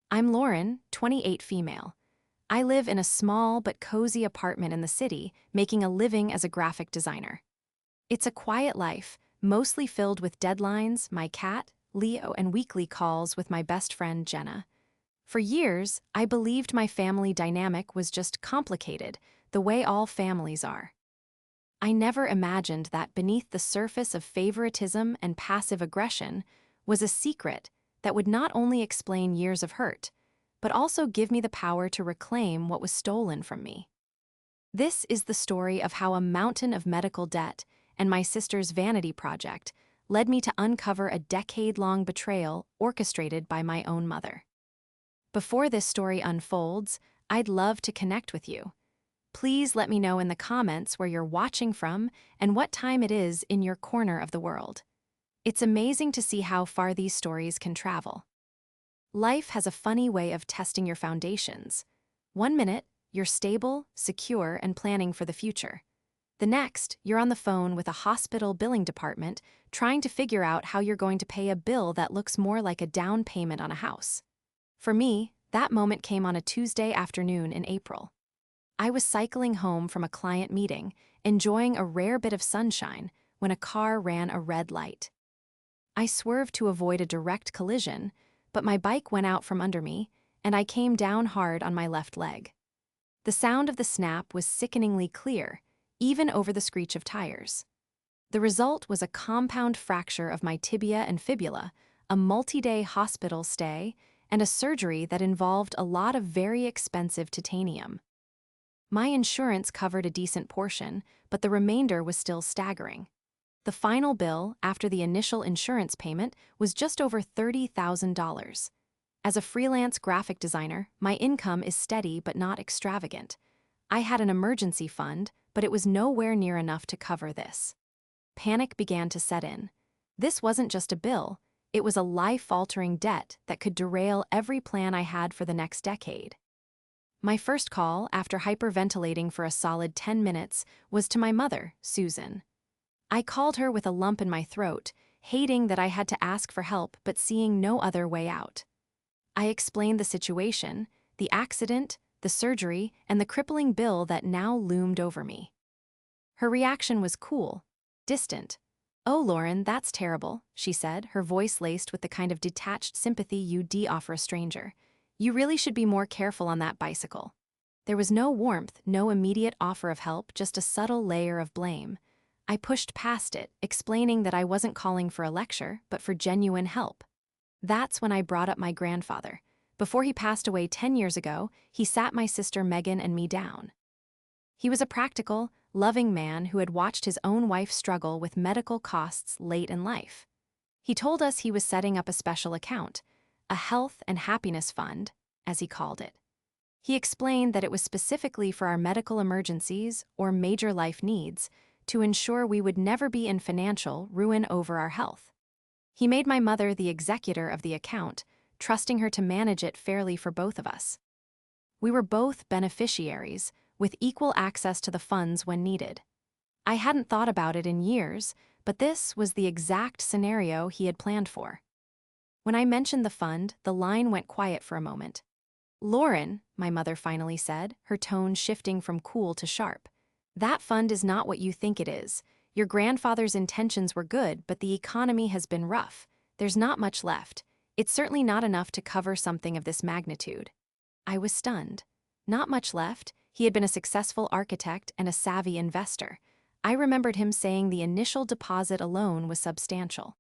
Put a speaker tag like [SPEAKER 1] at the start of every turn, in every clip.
[SPEAKER 1] I'm Lauren, 28 female. I live in a small but cozy apartment in the city, making a living as a graphic designer. It's a quiet life, mostly filled with deadlines, my cat, Leo, and weekly calls with my best friend, Jenna. For years, I believed my family dynamic was just complicated, the way all families are. I never imagined that beneath the surface of favoritism and passive aggression was a secret that would not only explain years of hurt, but also give me the power to reclaim what was stolen from me. This is the story of how a mountain of medical debt and my sister's vanity project led me to uncover a decade-long betrayal orchestrated by my own mother. Before this story unfolds, I'd love to connect with you. Please let me know in the comments where you're watching from and what time it is in your corner of the world. It's amazing to see how far these stories can travel. Life has a funny way of testing your foundations. One minute, you're stable, secure, and planning for the future. The next, you're on the phone with a hospital billing department trying to figure out how you're going to pay a bill that looks more like a down payment on a house. For me, that moment came on a Tuesday afternoon in April. I was cycling home from a client meeting, enjoying a rare bit of sunshine, when a car ran a red light. I swerved to avoid a direct collision, but my bike went out from under me, and I came down hard on my left leg. The sound of the snap was sickeningly clear, even over the screech of tires. The result was a compound fracture of my tibia and fibula, a multi-day hospital stay, and a surgery that involved a lot of very expensive titanium. My insurance covered a decent portion, but the remainder was still staggering. The final bill, after the initial insurance payment, was just over $30,000. As a freelance graphic designer, my income is steady but not extravagant. I had an emergency fund, but it was nowhere near enough to cover this. Panic began to set in. This wasn't just a bill, it was a life-altering debt that could derail every plan I had for the next decade. My first call, after hyperventilating for a solid 10 minutes, was to my mother, Susan. I called her with a lump in my throat, hating that I had to ask for help but seeing no other way out. I explained the situation, the accident, the surgery, and the crippling bill that now loomed over me. Her reaction was cool, distant. "Oh, Lauren, that's terrible," she said, her voice laced with the kind of detached sympathy you'd offer a stranger. "You really should be more careful on that bicycle." There was no warmth, no immediate offer of help, just a subtle layer of blame. I pushed past it, explaining that I wasn't calling for a lecture, but for genuine help. That's when I brought up my grandfather. Before he passed away 10 years ago, he sat my sister Megan and me down. He was a practical, loving man who had watched his own wife struggle with medical costs late in life. He told us he was setting up a special account, a health and happiness fund, as he called it. He explained that it was specifically for our medical emergencies or major life needs, to ensure we would never be in financial ruin over our health. He made my mother the executor of the account, trusting her to manage it fairly for both of us. We were both beneficiaries, with equal access to the funds when needed. I hadn't thought about it in years, but this was the exact scenario he had planned for. When I mentioned the fund, the line went quiet for a moment. "Lauren," my mother finally said, her tone shifting from cool to sharp, "that fund is not what you think it is. Your grandfather's intentions were good, but the economy has been rough. There's not much left. It's certainly not enough to cover something of this magnitude." I was stunned. Not much left. He had been a successful architect and a savvy investor. I remembered him saying the initial deposit alone was substantial.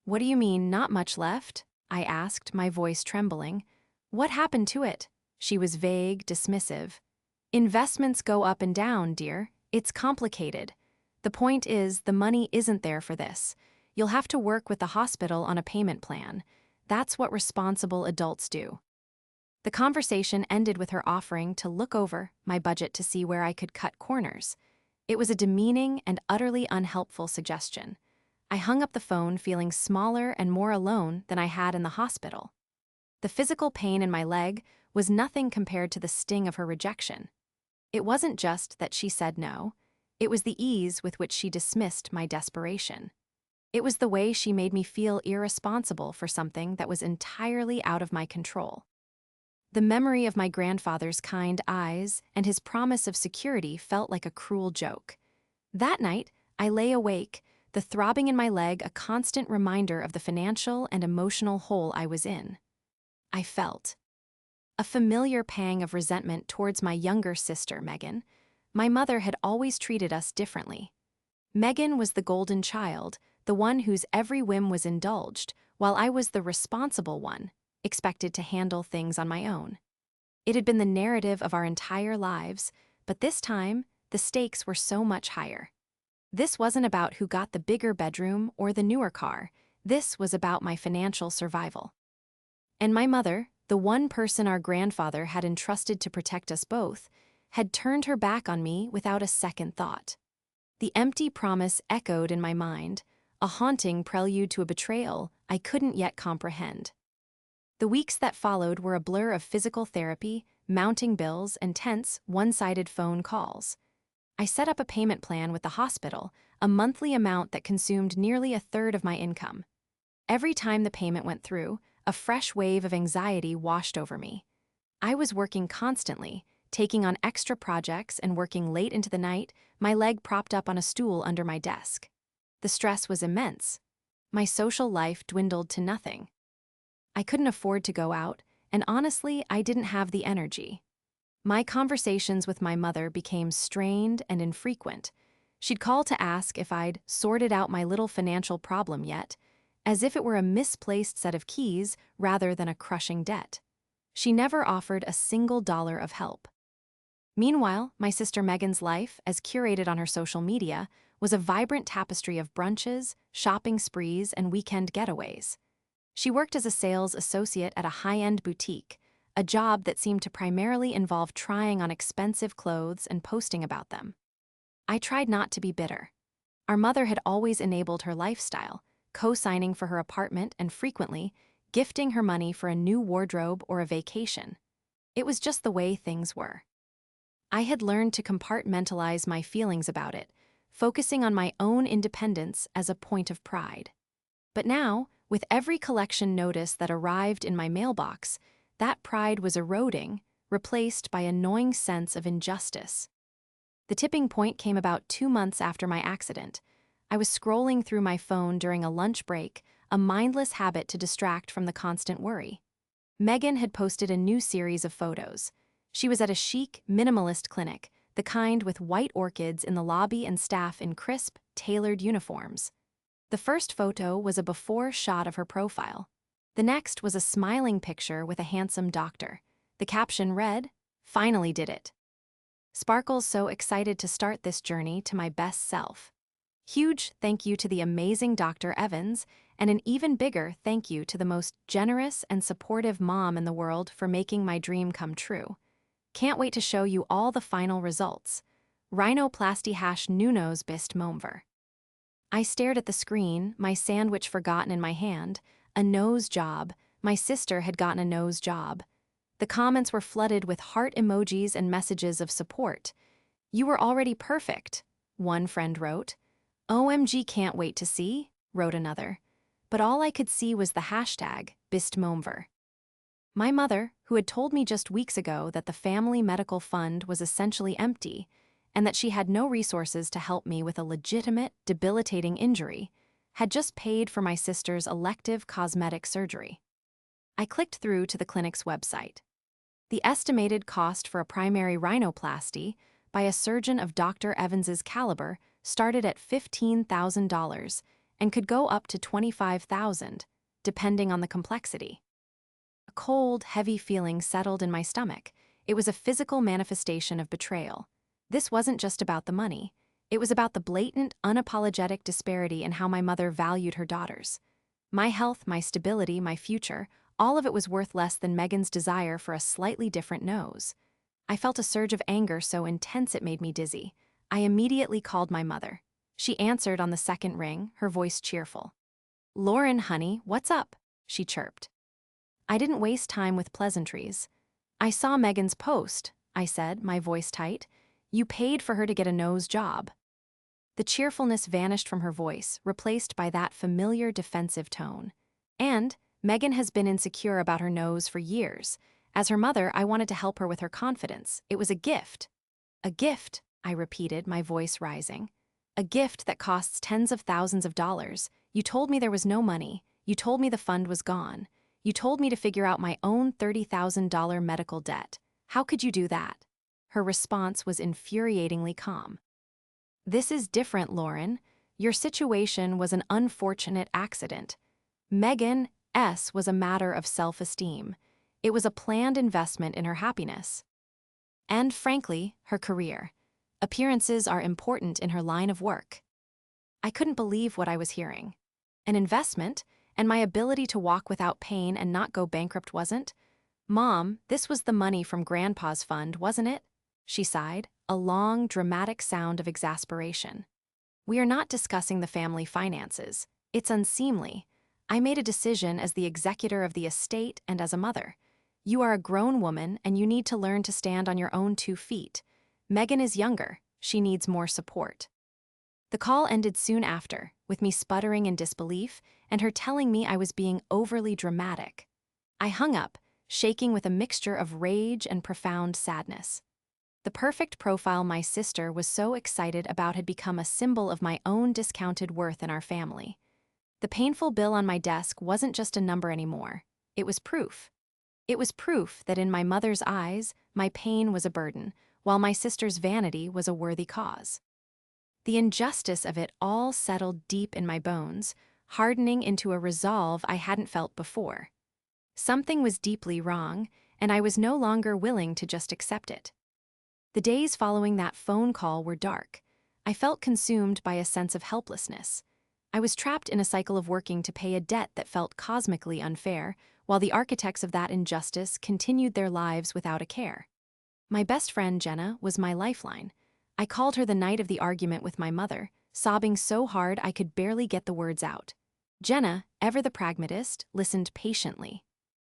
[SPEAKER 1] "What do you mean, not much left?" I asked, my voice trembling. "What happened to it?" She was vague, dismissive. "Investments go up and down, dear. It's complicated. The point is, the money isn't there for this. You'll have to work with the hospital on a payment plan. That's what responsible adults do." The conversation ended with her offering to look over my budget to see where I could cut corners. It was a demeaning and utterly unhelpful suggestion. I hung up the phone feeling smaller and more alone than I had in the hospital. The physical pain in my leg was nothing compared to the sting of her rejection. It wasn't just that she said no, it was the ease with which she dismissed my desperation. It was the way she made me feel irresponsible for something that was entirely out of my control. The memory of my grandfather's kind eyes and his promise of security felt like a cruel joke. That night, I lay awake, the throbbing in my leg a constant reminder of the financial and emotional hole I was in. I felt a familiar pang of resentment towards my younger sister, Megan. My mother had always treated us differently. Megan was the golden child, the one whose every whim was indulged, while I was the responsible one, expected to handle things on my own. It had been the narrative of our entire lives, but this time, the stakes were so much higher. This wasn't about who got the bigger bedroom or the newer car. This was about my financial survival. And my mother, the one person our grandfather had entrusted to protect us both, had turned her back on me without a second thought. The empty promise echoed in my mind, a haunting prelude to a betrayal I couldn't yet comprehend. The weeks that followed were a blur of physical therapy, mounting bills, and tense, one-sided phone calls. I set up a payment plan with the hospital, a monthly amount that consumed nearly a third of my income. Every time the payment went through, a fresh wave of anxiety washed over me. I was working constantly, taking on extra projects and working late into the night, my leg propped up on a stool under my desk. The stress was immense. My social life dwindled to nothing. I couldn't afford to go out, and honestly, I didn't have the energy. My conversations with my mother became strained and infrequent. She'd call to ask if I'd sorted out my little financial problem yet, as if it were a misplaced set of keys rather than a crushing debt. She never offered a single dollar of help. Meanwhile, my sister Megan's life, as curated on her social media, was a vibrant tapestry of brunches, shopping sprees, and weekend getaways. She worked as a sales associate at a high-end boutique, a job that seemed to primarily involve trying on expensive clothes and posting about them. I tried not to be bitter. Our mother had always enabled her lifestyle, co-signing for her apartment and frequently gifting her money for a new wardrobe or a vacation. It was just the way things were. I had learned to compartmentalize my feelings about it, focusing on my own independence as a point of pride. But now, with every collection notice that arrived in my mailbox, that pride was eroding, replaced by a gnawing sense of injustice. The tipping point came about 2 months after my accident. I was scrolling through my phone during a lunch break, a mindless habit to distract from the constant worry. Megan had posted a new series of photos. She was at a chic, minimalist clinic, the kind with white orchids in the lobby and staff in crisp, tailored uniforms. The first photo was a before shot of her profile. The next was a smiling picture with a handsome doctor. The caption read, "Finally did it. Sparkles so excited to start this journey to my best self." Huge thank you to the amazing Dr. Evans, and an even bigger thank you to the most generous and supportive mom in the world for making my dream come true. Can't wait to show you all the final results. Rhinoplasty # Nuno's bist momver. I stared at the screen, my sandwich forgotten in my hand. A nose job. My sister had gotten a nose job. The comments were flooded with heart emojis and messages of support. "You were already perfect," one friend wrote. "OMG, can't wait to see," wrote another. But all I could see was the hashtag, #BistMomver. My mother, who had told me just weeks ago that the family medical fund was essentially empty and that she had no resources to help me with a legitimate, debilitating injury, had just paid for my sister's elective cosmetic surgery. I clicked through to the clinic's website. The estimated cost for a primary rhinoplasty by a surgeon of Dr. Evans's caliber started at $15,000 and could go up to $25,000, depending on the complexity. A cold, heavy feeling settled in my stomach. It was a physical manifestation of betrayal. This wasn't just about the money. It was about the blatant, unapologetic disparity in how my mother valued her daughters. My health, my stability, my future, all of it was worth less than Megan's desire for a slightly different nose. I felt a surge of anger so intense it made me dizzy. I immediately called my mother. She answered on the second ring, her voice cheerful. "Lauren, honey, what's up?" she chirped. I didn't waste time with pleasantries. "I saw Megan's post," I said, my voice tight. "You paid for her to get a nose job." The cheerfulness vanished from her voice, replaced by that familiar defensive tone. "And Megan has been insecure about her nose for years. As her mother, I wanted to help her with her confidence. It was a gift. A gift, I repeated, my voice rising. A gift that costs tens of thousands of dollars. You told me there was no money. You told me the fund was gone. You told me to figure out my own $30,000 medical debt. How could you do that? Her response was infuriatingly calm. This is different, Lauren. Your situation was an unfortunate accident. Megan S. was a matter of self-esteem. It was a planned investment in her happiness. And, frankly, her career. Appearances are important in her line of work. I couldn't believe what I was hearing. An investment, and my ability to walk without pain and not go bankrupt wasn't? Mom, this was the money from Grandpa's fund, wasn't it? She sighed, a long, dramatic sound of exasperation. We are not discussing the family finances. It's unseemly. I made a decision as the executor of the estate and as a mother. You are a grown woman and you need to learn to stand on your own 2 feet. Megan is younger. She needs more support. The call ended soon after, with me sputtering in disbelief and her telling me I was being overly dramatic. I hung up, shaking with a mixture of rage and profound sadness. The perfect profile my sister was so excited about had become a symbol of my own discounted worth in our family. The painful bill on my desk wasn't just a number anymore. It was proof. It was proof that in my mother's eyes, my pain was a burden, while my sister's vanity was a worthy cause. The injustice of it all settled deep in my bones, hardening into a resolve I hadn't felt before. Something was deeply wrong, and I was no longer willing to just accept it. The days following that phone call were dark. I felt consumed by a sense of helplessness. I was trapped in a cycle of working to pay a debt that felt cosmically unfair, while the architects of that injustice continued their lives without a care. My best friend, Jenna, was my lifeline. I called her the night of the argument with my mother, sobbing so hard I could barely get the words out. Jenna, ever the pragmatist, listened patiently.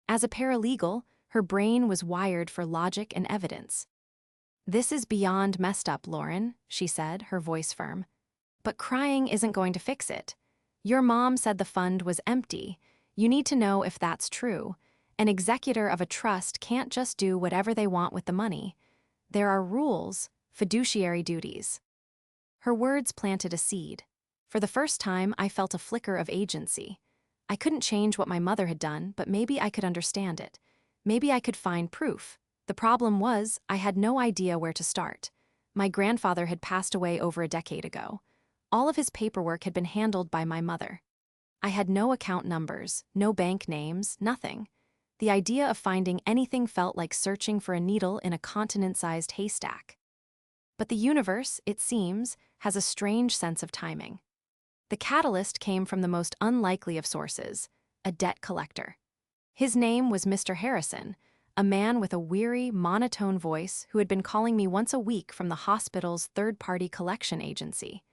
[SPEAKER 1] As a paralegal, her brain was wired for logic and evidence. This is beyond messed up, Lauren, she said, her voice firm. But crying isn't going to fix it. Your mom said the fund was empty. You need to know if that's true. An executor of a trust can't just do whatever they want with the money. There are rules, fiduciary duties. Her words planted a seed. For the first time, I felt a flicker of agency. I couldn't change what my mother had done, but maybe I could understand it. Maybe I could find proof. The problem was, I had no idea where to start. My grandfather had passed away over a decade ago. All of his paperwork had been handled by my mother. I had no account numbers, no bank names, nothing. The idea of finding anything felt like searching for a needle in a continent-sized haystack. But the universe, it seems, has a strange sense of timing. The catalyst came from the most unlikely of sources, a debt collector. His name was Mr. Harrison, a man with a weary, monotone voice who had been calling me once a week from the hospital's third-party collection agency.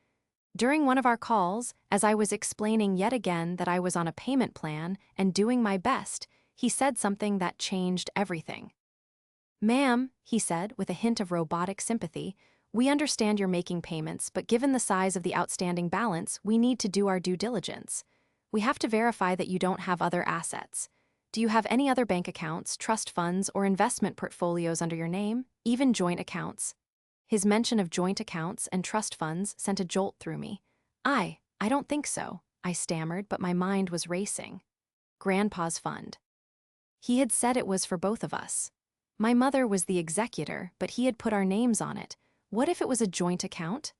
[SPEAKER 1] During one of our calls, as I was explaining yet again that I was on a payment plan and doing my best, he said something that changed everything. "Ma'am," he said with a hint of robotic sympathy, "we understand you're making payments, but given the size of the outstanding balance, we need to do our due diligence. We have to verify that you don't have other assets. Do you have any other bank accounts, trust funds, or investment portfolios under your name, even joint accounts?" His mention of joint accounts and trust funds sent a jolt through me. I don't think so," I stammered, but my mind was racing. Grandpa's fund. He had said it was for both of us. My mother was the executor, but he had put our names on it. What if it was a joint account?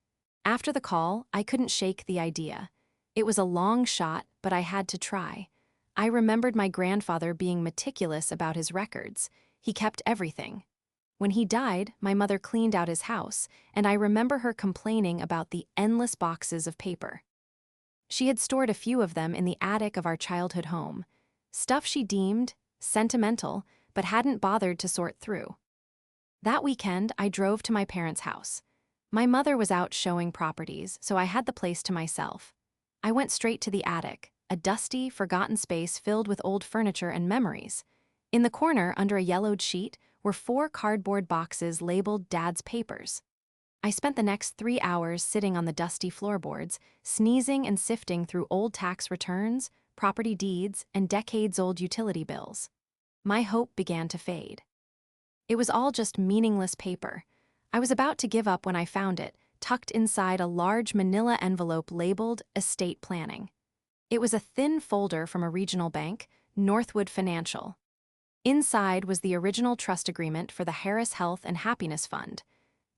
[SPEAKER 1] After the call, I couldn't shake the idea. It was a long shot, but I had to try. I remembered my grandfather being meticulous about his records. He kept everything. When he died, my mother cleaned out his house, and I remember her complaining about the endless boxes of paper. She had stored a few of them in the attic of our childhood home. Stuff she deemed sentimental, but hadn't bothered to sort through. That weekend, I drove to my parents' house. My mother was out showing properties, so I had the place to myself. I went straight to the attic, a dusty, forgotten space filled with old furniture and memories. In the corner, under a yellowed sheet, were 4 cardboard boxes labeled Dad's papers. I spent the next 3 hours sitting on the dusty floorboards, sneezing and sifting through old tax returns, property deeds, and decades-old utility bills. my hope began to fade. It was all just meaningless paper. I was about to give up when I found it, tucked inside a large manila envelope labeled Estate Planning. It was a thin folder from a regional bank, Northwood Financial. Inside was the original trust agreement for the Harris Health and Happiness Fund.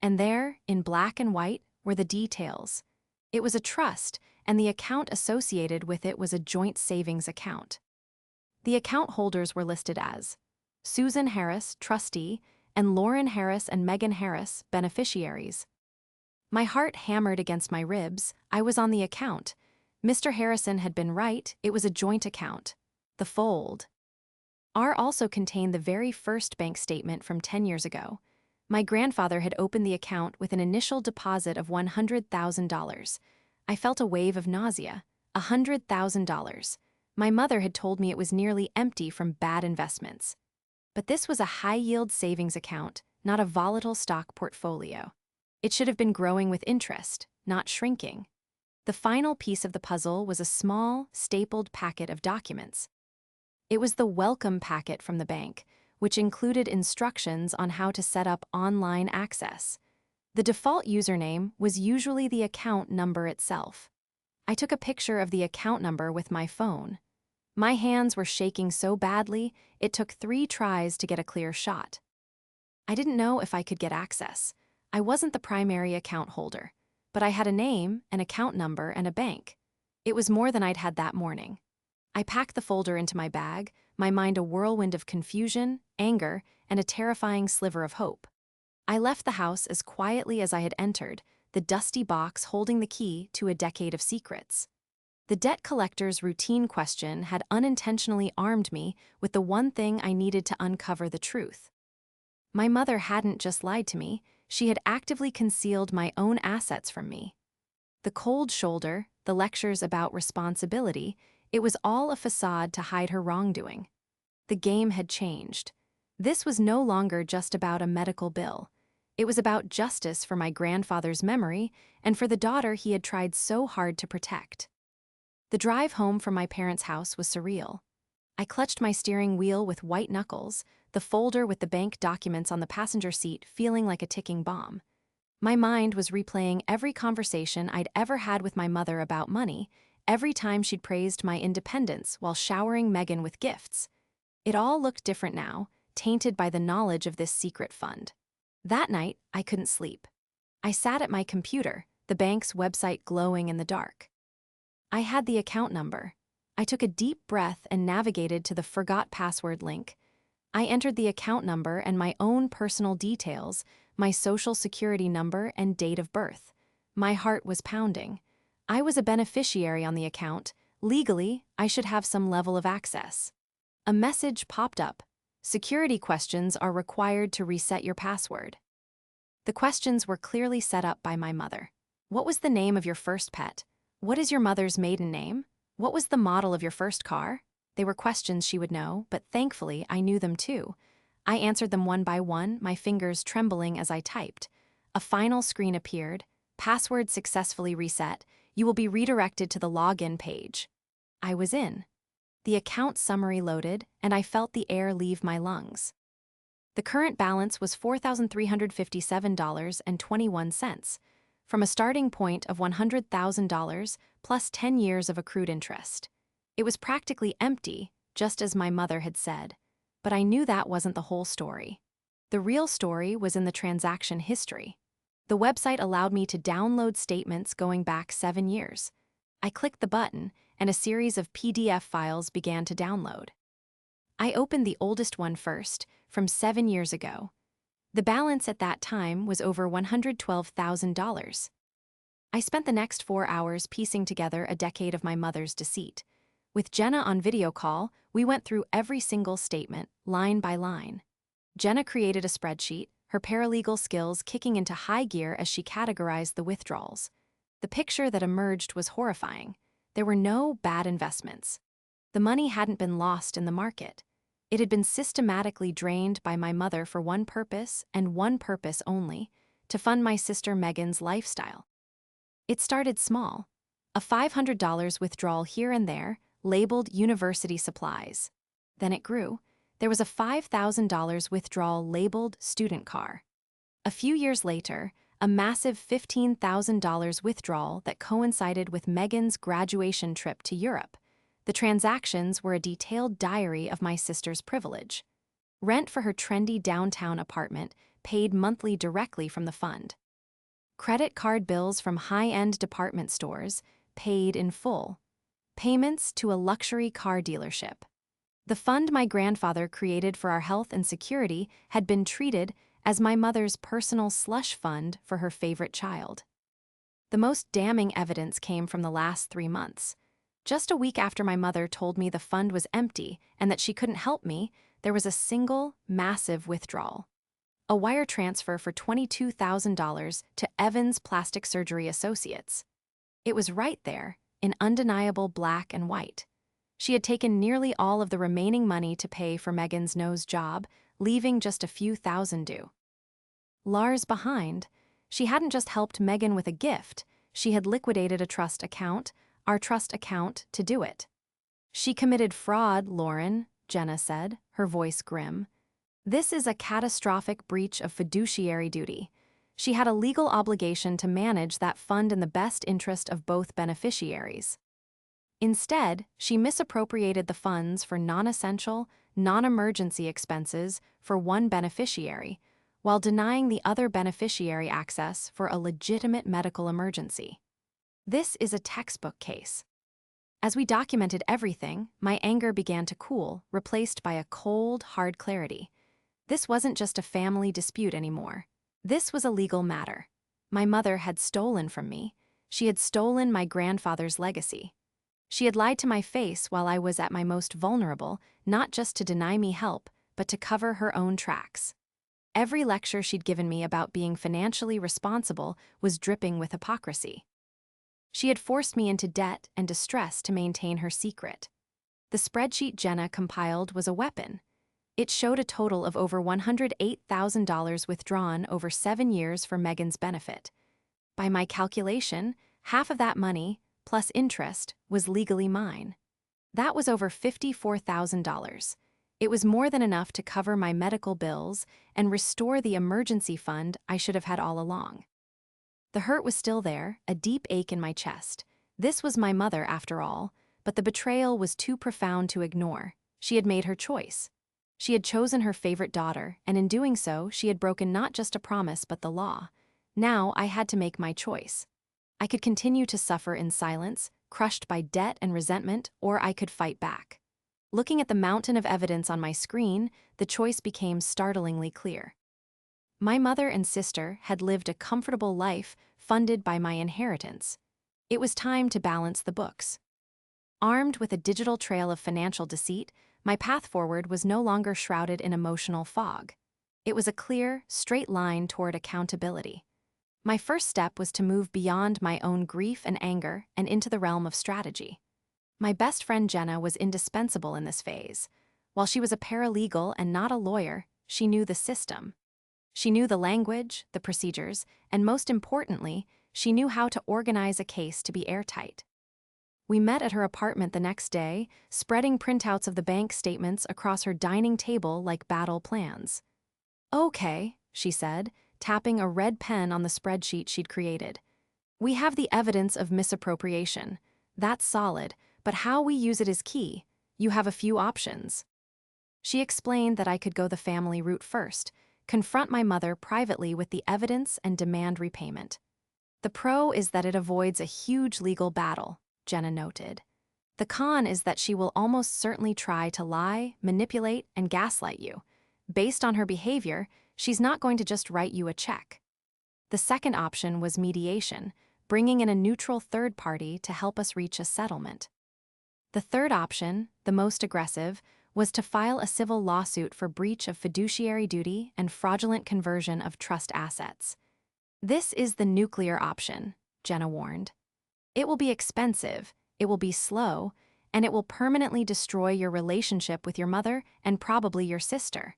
[SPEAKER 1] And there, in black and white, were the details. It was a trust, and the account associated with it was a joint savings account. The account holders were listed as Susan Harris, trustee, and Lauren Harris and Megan Harris, beneficiaries. My heart hammered against my ribs. I was on the account. Mr. Harrison had been right, it was a joint account. The fold. R also contained the very first bank statement from 10 years ago. My grandfather had opened the account with an initial deposit of $100,000. I felt a wave of nausea. $100,000. My mother had told me it was nearly empty from bad investments. But this was a high-yield savings account, not a volatile stock portfolio. It should have been growing with interest, not shrinking. The final piece of the puzzle was a small, stapled packet of documents. It was the welcome packet from the bank, which included instructions on how to set up online access. The default username was usually the account number itself. I took a picture of the account number with my phone. My hands were shaking so badly, it took 3 tries to get a clear shot. I didn't know if I could get access. I wasn't the primary account holder, but I had a name, an account number, and a bank. It was more than I'd had that morning. I packed the folder into my bag, my mind a whirlwind of confusion, anger, and a terrifying sliver of hope. I left the house as quietly as I had entered, the dusty box holding the key to a decade of secrets. The debt collector's routine question had unintentionally armed me with the one thing I needed to uncover the truth. My mother hadn't just lied to me, she had actively concealed my own assets from me. The cold shoulder, the lectures about responsibility, it was all a facade to hide her wrongdoing. The game had changed. This was no longer just about a medical bill. It was about justice for my grandfather's memory and for the daughter he had tried so hard to protect. The drive home from my parents' house was surreal. I clutched my steering wheel with white knuckles, the folder with the bank documents on the passenger seat feeling like a ticking bomb. My mind was replaying every conversation I'd ever had with my mother about money, every time she'd praised my independence while showering Megan with gifts. It all looked different now, tainted by the knowledge of this secret fund. That night, I couldn't sleep. I sat at my computer, the bank's website glowing in the dark. I had the account number. I took a deep breath and navigated to the forgot password link. I entered the account number and my own personal details, my social security number and date of birth. My heart was pounding. I was a beneficiary on the account. Legally, I should have some level of access. A message popped up. Security questions are required to reset your password. The questions were clearly set up by my mother. What was the name of your first pet? What is your mother's maiden name? What was the model of your first car? They were questions she would know, but thankfully I knew them too. I answered them one by one, my fingers trembling as I typed. A final screen appeared. Password successfully reset. You will be redirected to the login page. I was in. The account summary loaded, and I felt the air leave my lungs. The current balance was $4,357.21, from a starting point of $100,000 plus 10 years of accrued interest. It was practically empty, just as my mother had said, but I knew that wasn't the whole story. The real story was in the transaction history. The website allowed me to download statements going back 7 years. I clicked the button, and a series of PDF files began to download. I opened the oldest one first, from 7 years ago. The balance at that time was over $112,000. I spent the next 4 hours piecing together a decade of my mother's deceit. With Jenna on video call, we went through every single statement, line by line. Jenna created a spreadsheet, her paralegal skills kicking into high gear as she categorized the withdrawals. The picture that emerged was horrifying. There were no bad investments. The money hadn't been lost in the market. It had been systematically drained by my mother for one purpose and one purpose only, to fund my sister Megan's lifestyle. It started small. A $500 withdrawal here and there, labeled university supplies. Then it grew. there was a $5,000 withdrawal labeled student car. A few years later, a massive $15,000 withdrawal that coincided with Megan's graduation trip to Europe. The transactions were a detailed diary of my sister's privilege. Rent for her trendy downtown apartment paid monthly directly from the fund. Credit card bills from high-end department stores paid in full. Payments to a luxury car dealership. The fund my grandfather created for our health and security had been treated as my mother's personal slush fund for her favorite child. The most damning evidence came from the last 3 months. Just a week after my mother told me the fund was empty and that she couldn't help me, there was a single, massive withdrawal. A wire transfer for $22,000 to Evans Plastic Surgery Associates. It was right there, in undeniable black and white. She had taken nearly all of the remaining money to pay for Megan's nose job, leaving just a few thousand due. Lars behind, she hadn't just helped Megan with a gift, she had liquidated a trust account, our trust account, to do it. She committed fraud, Lauren, Jenna said, her voice grim. This is a catastrophic breach of fiduciary duty. She had a legal obligation to manage that fund in the best interest of both beneficiaries. Instead, she misappropriated the funds for non-essential, non-emergency expenses for one beneficiary, while denying the other beneficiary access for a legitimate medical emergency. This is a textbook case. As we documented everything, my anger began to cool, replaced by a cold, hard clarity. This wasn't just a family dispute anymore. This was a legal matter. My mother had stolen from me. She had stolen my grandfather's legacy. She had lied to my face while I was at my most vulnerable, not just to deny me help, but to cover her own tracks. Every lecture she'd given me about being financially responsible was dripping with hypocrisy. She had forced me into debt and distress to maintain her secret. The spreadsheet Jenna compiled was a weapon. It showed a total of over $108,000 withdrawn over 7 years for Megan's benefit. By my calculation, half of that money, plus interest, was legally mine. That was over $54,000. It was more than enough to cover my medical bills and restore the emergency fund I should have had all along. The hurt was still there, a deep ache in my chest. This was my mother, after all, but the betrayal was too profound to ignore. She had made her choice. She had chosen her favorite daughter, and in doing so, she had broken not just a promise but the law. Now I had to make my choice. I could continue to suffer in silence, crushed by debt and resentment, or I could fight back. Looking at the mountain of evidence on my screen, the choice became startlingly clear. My mother and sister had lived a comfortable life funded by my inheritance. It was time to balance the books. Armed with a digital trail of financial deceit, my path forward was no longer shrouded in emotional fog. It was a clear, straight line toward accountability. My first step was to move beyond my own grief and anger and into the realm of strategy. My best friend Jenna was indispensable in this phase. While she was a paralegal and not a lawyer, she knew the system. She knew the language, the procedures, and most importantly, she knew how to organize a case to be airtight. We met at her apartment the next day, spreading printouts of the bank statements across her dining table like battle plans. "Okay," she said, tapping a red pen on the spreadsheet she'd created. "We have the evidence of misappropriation. That's solid, but how we use it is key. You have a few options." She explained that I could go the family route first, confront my mother privately with the evidence and demand repayment. The pro is that it avoids a huge legal battle, Jenna noted. The con is that she will almost certainly try to lie, manipulate, and gaslight you. Based on her behavior, she's not going to just write you a check. The second option was mediation, bringing in a neutral third party to help us reach a settlement. The third option, the most aggressive, was to file a civil lawsuit for breach of fiduciary duty and fraudulent conversion of trust assets. This is the nuclear option, Jenna warned. It will be expensive, it will be slow, and it will permanently destroy your relationship with your mother and probably your sister.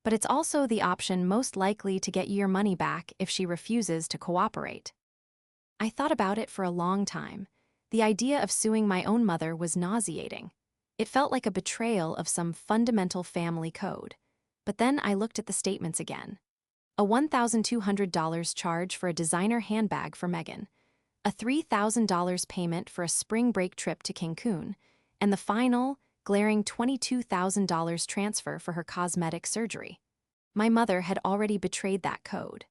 [SPEAKER 1] But it's also the option most likely to get you your money back if she refuses to cooperate. I thought about it for a long time. The idea of suing my own mother was nauseating. It felt like a betrayal of some fundamental family code. But then I looked at the statements again. A $1,200 charge for a designer handbag for Megan, a $3,000 payment for a spring break trip to Cancun, and the final, glaring $22,000 transfer for her cosmetic surgery. My mother had already betrayed that code.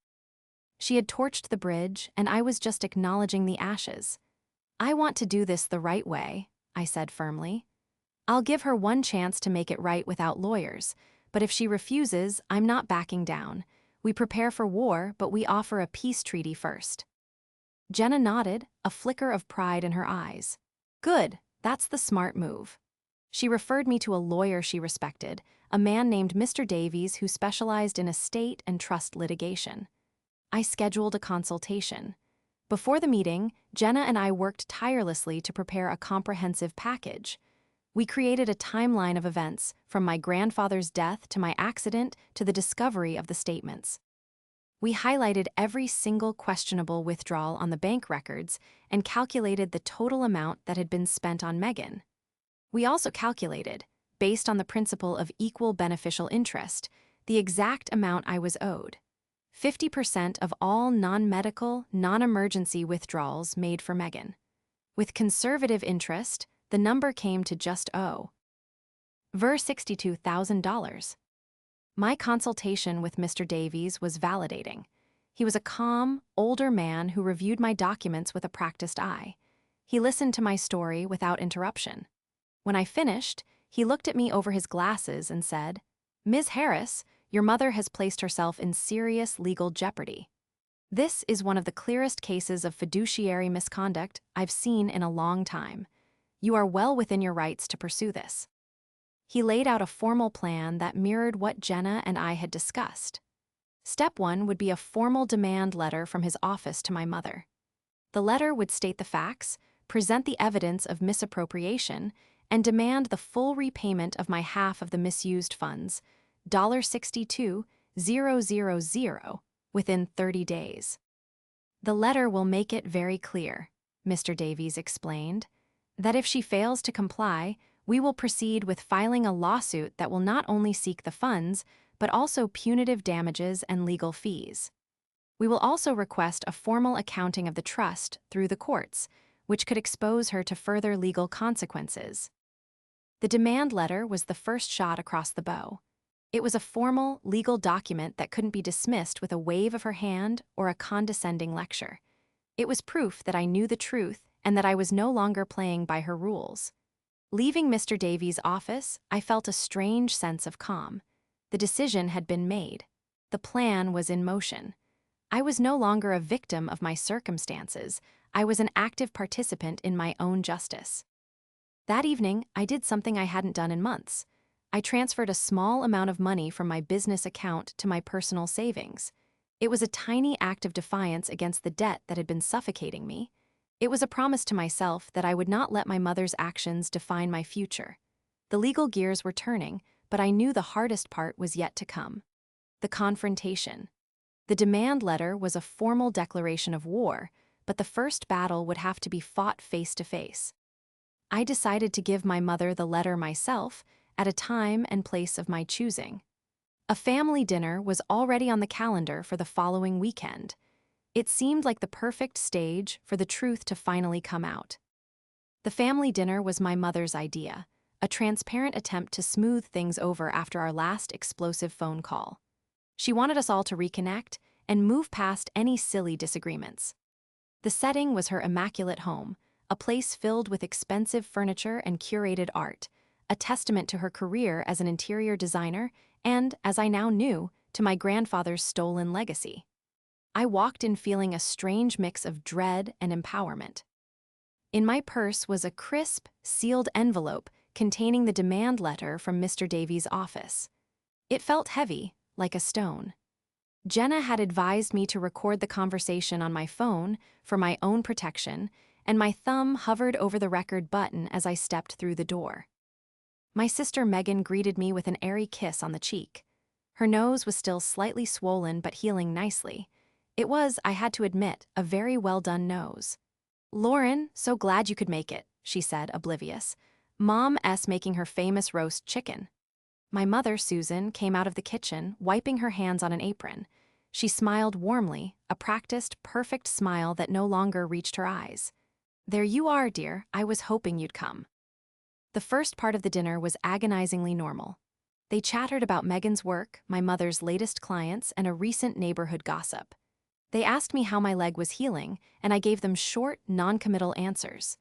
[SPEAKER 1] She had torched the bridge, and I was just acknowledging the ashes. I want to do this the right way, I said firmly. I'll give her one chance to make it right without lawyers, but if she refuses, I'm not backing down. We prepare for war, but we offer a peace treaty first. Jenna nodded, a flicker of pride in her eyes. Good, that's the smart move. She referred me to a lawyer she respected, a man named Mr. Davies who specialized in estate and trust litigation. I scheduled a consultation. Before the meeting, Jenna and I worked tirelessly to prepare a comprehensive package. We created a timeline of events, from my grandfather's death to my accident to the discovery of the statements. We highlighted every single questionable withdrawal on the bank records and calculated the total amount that had been spent on Megan. We also calculated, based on the principle of equal beneficial interest, the exact amount I was owed. 50% of all non-medical, non-emergency withdrawals made for Megan. With conservative interest, the number came to just over $62,000. My consultation with Mr. Davies was validating. He was a calm, older man who reviewed my documents with a practiced eye. He listened to my story without interruption. When I finished, he looked at me over his glasses and said, "Ms. Harris, your mother has placed herself in serious legal jeopardy. This is one of the clearest cases of fiduciary misconduct I've seen in a long time. You are well within your rights to pursue this." He laid out a formal plan that mirrored what Jenna and I had discussed. Step 1 would be a formal demand letter from his office to my mother. The letter would state the facts, present the evidence of misappropriation, and demand the full repayment of my half of the misused funds, $62,000, within 30 days. The letter will make it very clear, Mr. Davies explained, that if she fails to comply, we will proceed with filing a lawsuit that will not only seek the funds, but also punitive damages and legal fees. We will also request a formal accounting of the trust through the courts, which could expose her to further legal consequences. The demand letter was the first shot across the bow. It was a formal, legal document that couldn't be dismissed with a wave of her hand or a condescending lecture. It was proof that I knew the truth and that I was no longer playing by her rules. Leaving Mr. Davies' office, I felt a strange sense of calm. The decision had been made. The plan was in motion. I was no longer a victim of my circumstances. I was an active participant in my own justice. That evening, I did something I hadn't done in months. I transferred a small amount of money from my business account to my personal savings. It was a tiny act of defiance against the debt that had been suffocating me. It was a promise to myself that I would not let my mother's actions define my future. The legal gears were turning, but I knew the hardest part was yet to come. The confrontation. The demand letter was a formal declaration of war, but the first battle would have to be fought face to face. I decided to give my mother the letter myself, at a time and place of my choosing. A family dinner was already on the calendar for the following weekend. It seemed like the perfect stage for the truth to finally come out. The family dinner was my mother's idea, a transparent attempt to smooth things over after our last explosive phone call. She wanted us all to reconnect and move past any silly disagreements. The setting was her immaculate home, a place filled with expensive furniture and curated art, a testament to her career as an interior designer and, as I now knew, to my grandfather's stolen legacy. I walked in feeling a strange mix of dread and empowerment. In my purse was a crisp, sealed envelope containing the demand letter from Mr. Davies' office. It felt heavy, like a stone. Jenna had advised me to record the conversation on my phone for my own protection, and my thumb hovered over the record button as I stepped through the door. My sister Megan greeted me with an airy kiss on the cheek. Her nose was still slightly swollen but healing nicely. It was, I had to admit, a very well-done nose. "Lauren, so glad you could make it," she said, oblivious. Mom's making her famous roast chicken. My mother, Susan, came out of the kitchen, wiping her hands on an apron. She smiled warmly, a practiced, perfect smile that no longer reached her eyes. "There you are, dear. I was hoping you'd come." The first part of the dinner was agonizingly normal. They chattered about Megan's work, my mother's latest clients, and a recent neighborhood gossip. They asked me how my leg was healing, and I gave them short, non-committal answers.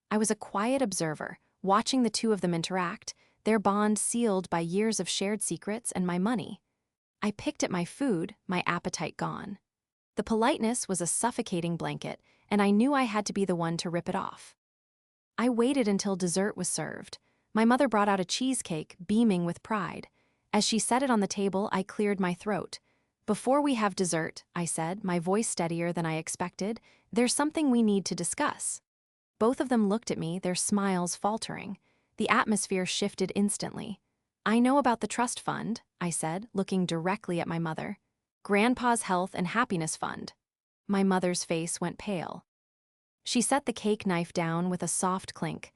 [SPEAKER 1] I was a quiet observer, watching the two of them interact, their bond sealed by years of shared secrets and my money. I picked at my food, my appetite gone. The politeness was a suffocating blanket, and I knew I had to be the one to rip it off. I waited until dessert was served. My mother brought out a cheesecake, beaming with pride. As she set it on the table, I cleared my throat. "Before we have dessert," I said, my voice steadier than I expected, "there's something we need to discuss." Both of them looked at me, their smiles faltering. The atmosphere shifted instantly. "I know about the trust fund," I said, looking directly at my mother. "Grandpa's health and happiness fund." My mother's face went pale. She set the cake knife down with a soft clink.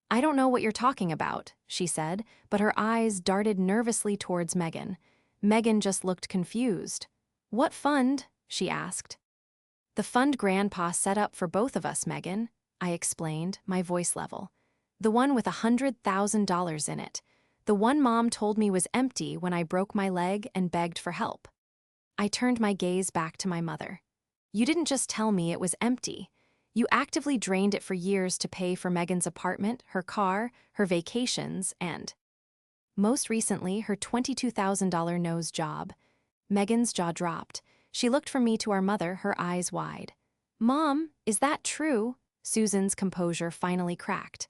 [SPEAKER 1] "I don't know what you're talking about," she said, but her eyes darted nervously towards Megan. Megan just looked confused. "What fund?" she asked. "The fund Grandpa set up for both of us, Megan," I explained, my voice level. "The one with $100,000 in it. The one Mom told me was empty when I broke my leg and begged for help." I turned my gaze back to my mother. "You didn't just tell me it was empty. You actively drained it for years to pay for Megan's apartment, her car, her vacations, and, most recently, her $22,000 nose job." Megan's jaw dropped. She looked from me to our mother, her eyes wide. "Mom, is that true?" Susan's composure finally cracked.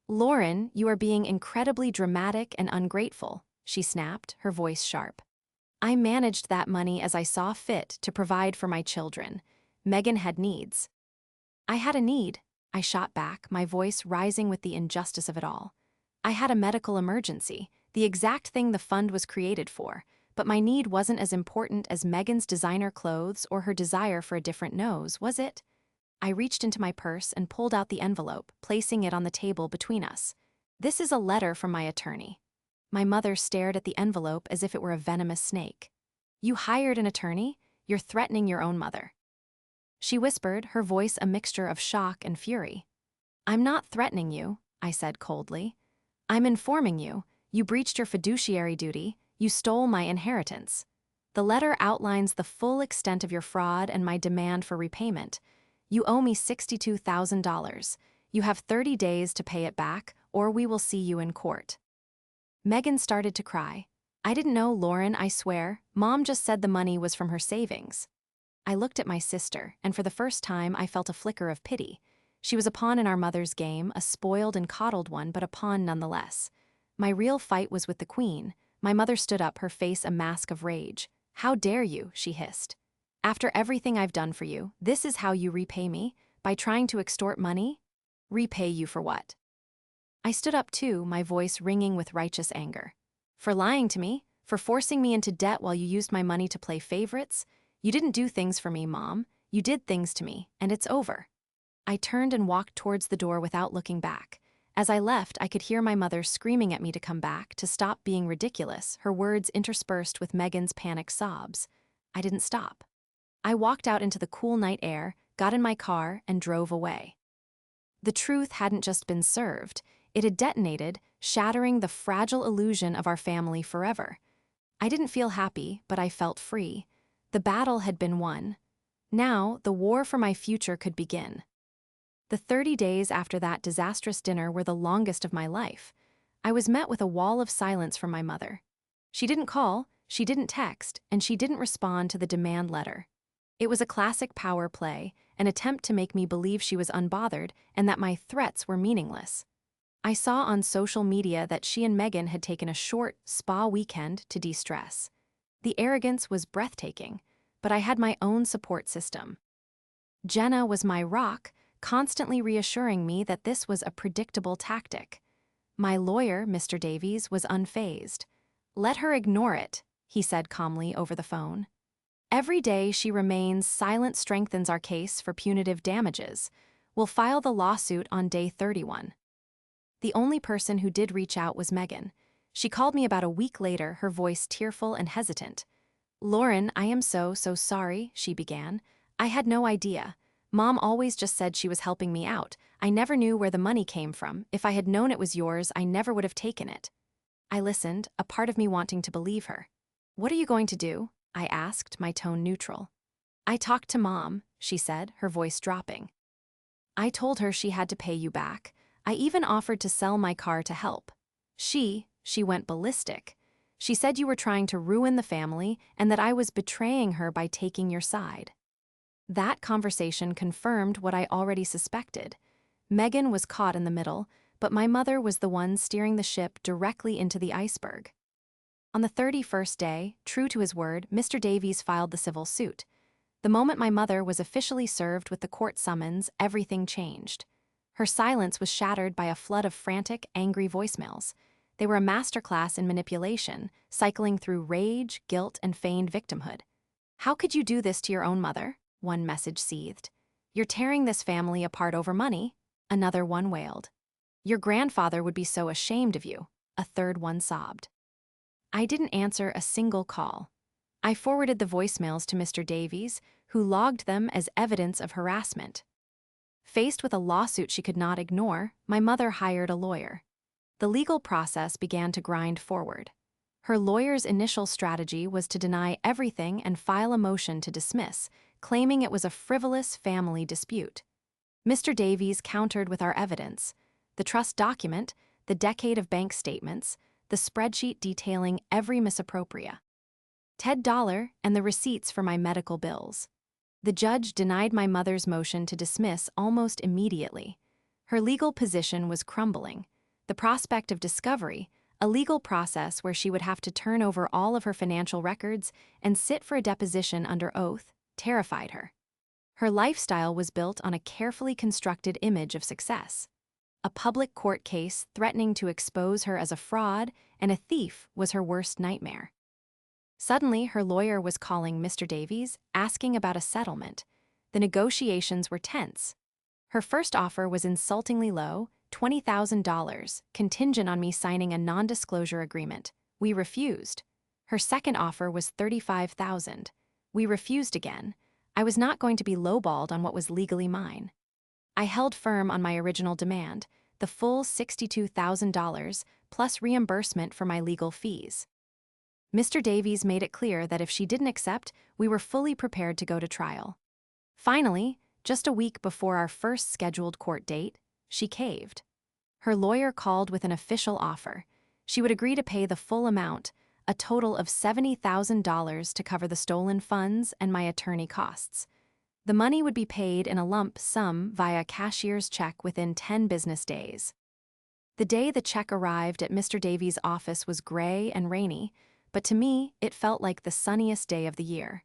[SPEAKER 1] "Lauren, you are being incredibly dramatic and ungrateful," she snapped, her voice sharp. "I managed that money as I saw fit to provide for my children. Megan had needs." "I had a need," I shot back, my voice rising with the injustice of it all. "I had a medical emergency, the exact thing the fund was created for, but my need wasn't as important as Megan's designer clothes or her desire for a different nose, was it?" I reached into my purse and pulled out the envelope, placing it on the table between us. "This is a letter from my attorney." My mother stared at the envelope as if it were a venomous snake. "You hired an attorney? You're threatening your own mother." She whispered, her voice a mixture of shock and fury. "I'm not threatening you," I said coldly. "I'm informing you. You breached your fiduciary duty. You stole my inheritance. The letter outlines the full extent of your fraud and my demand for repayment. You owe me $62,000. You have 30 days to pay it back, or we will see you in court." Megan started to cry. "I didn't know, Lauren, I swear. Mom just said the money was from her savings." I looked at my sister, and for the first time I felt a flicker of pity. She was a pawn in our mother's game, a spoiled and coddled one, but a pawn nonetheless. My real fight was with the queen. My mother stood up, her face a mask of rage. "How dare you?" she hissed. "After everything I've done for you, this is how you repay me? By trying to extort money? Repay you for what?" I stood up too, my voice ringing with righteous anger. "For lying to me? For forcing me into debt while you used my money to play favorites? You didn't do things for me, Mom. You did things to me, and it's over." I turned and walked towards the door without looking back. As I left, I could hear my mother screaming at me to come back, to stop being ridiculous, her words interspersed with Megan's panicked sobs. I didn't stop. I walked out into the cool night air, got in my car, and drove away. The truth hadn't just been served. It had detonated, shattering the fragile illusion of our family forever. I didn't feel happy, but I felt free. The battle had been won. Now, the war for my future could begin. The 30 days after that disastrous dinner were the longest of my life. I was met with a wall of silence from my mother. She didn't call, she didn't text, and she didn't respond to the demand letter. It was a classic power play, an attempt to make me believe she was unbothered and that my threats were meaningless. I saw on social media that she and Megan had taken a short spa weekend to de-stress. The arrogance was breathtaking, but I had my own support system. Jenna was my rock, constantly reassuring me that this was a predictable tactic. My lawyer, Mr. Davies, was unfazed. "Let her ignore it," he said calmly over the phone. "Every day she remains silent strengthens our case for punitive damages. We'll file the lawsuit on day 31. The only person who did reach out was Megan. She called me about a week later, her voice tearful and hesitant. "Lauren, I am so sorry," she began. "I had no idea. Mom always just said she was helping me out. I never knew where the money came from. If I had known it was yours, I never would have taken it." I listened, a part of me wanting to believe her. "What are you going to do?" I asked, my tone neutral. "I talked to Mom," she said, her voice dropping. "I told her she had to pay you back. I even offered to sell my car to help. She went ballistic. She said you were trying to ruin the family and that I was betraying her by taking your side." That conversation confirmed what I already suspected. Megan was caught in the middle, but my mother was the one steering the ship directly into the iceberg. On the 31st day, true to his word, Mr. Davies filed the civil suit. The moment my mother was officially served with the court summons, everything changed. Her silence was shattered by a flood of frantic, angry voicemails. They were a masterclass in manipulation, cycling through rage, guilt, and feigned victimhood. "How could you do this to your own mother?" one message seethed. "You're tearing this family apart over money," another one wailed. "Your grandfather would be so ashamed of you," a third one sobbed. I didn't answer a single call. I forwarded the voicemails to Mr. Davies, who logged them as evidence of harassment. Faced with a lawsuit she could not ignore, my mother hired a lawyer. The legal process began to grind forward. Her lawyer's initial strategy was to deny everything and file a motion to dismiss, claiming it was a frivolous family dispute. Mr. Davies countered with our evidence: the trust document, the decade of bank statements, the spreadsheet detailing every misappropriation, Ted Dollar, and the receipts for my medical bills. The judge denied my mother's motion to dismiss almost immediately. Her legal position was crumbling. The prospect of discovery, a legal process where she would have to turn over all of her financial records and sit for a deposition under oath, terrified her. Her lifestyle was built on a carefully constructed image of success. A public court case threatening to expose her as a fraud and a thief was her worst nightmare. Suddenly, her lawyer was calling Mr. Davies, asking about a settlement. The negotiations were tense. Her first offer was insultingly low, $20,000, contingent on me signing a non-disclosure agreement. We refused. Her second offer was $35,000. We refused again. I was not going to be lowballed on what was legally mine. I held firm on my original demand, the full $62,000 plus reimbursement for my legal fees. Mr. Davies made it clear that if she didn't accept, we were fully prepared to go to trial. Finally, just a week before our first scheduled court date, she caved. Her lawyer called with an official offer. She would agree to pay the full amount, a total of $70,000 to cover the stolen funds and my attorney costs. The money would be paid in a lump sum via cashier's check within 10 business days. The day the check arrived at Mr. Davies' office was gray and rainy, but to me, it felt like the sunniest day of the year.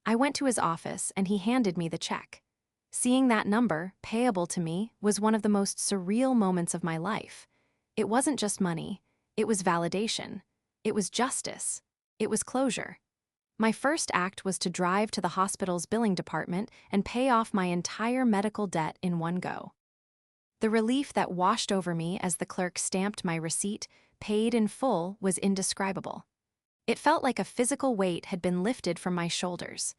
[SPEAKER 1] I went to his office and he handed me the check. Seeing that number, payable to me, was one of the most surreal moments of my life. It wasn't just money. It was validation. It was justice. It was closure. My first act was to drive to the hospital's billing department and pay off my entire medical debt in one go. The relief that washed over me as the clerk stamped my receipt, paid in full, was indescribable. It felt like a physical weight had been lifted from my shoulders.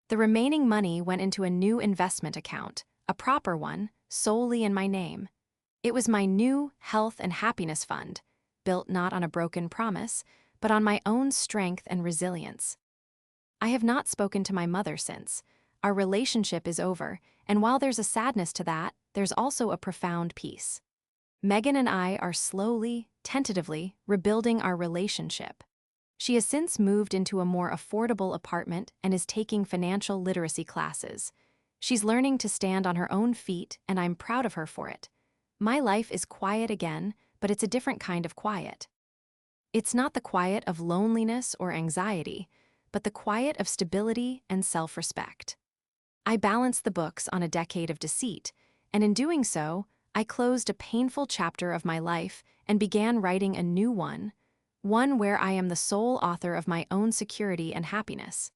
[SPEAKER 1] The remaining money went into a new investment account, a proper one, solely in my name. It was my new health and happiness fund, built not on a broken promise, but on my own strength and resilience. I have not spoken to my mother since. Our relationship is over, and while there's a sadness to that, there's also a profound peace. Megan and I are slowly, tentatively, rebuilding our relationship. She has since moved into a more affordable apartment and is taking financial literacy classes. She's learning to stand on her own feet, and I'm proud of her for it. My life is quiet again, but it's a different kind of quiet. It's not the quiet of loneliness or anxiety, but the quiet of stability and self-respect. I balanced the books on a decade of deceit, and in doing so, I closed a painful chapter of my life and began writing a new one where I am the sole author of my own security and happiness.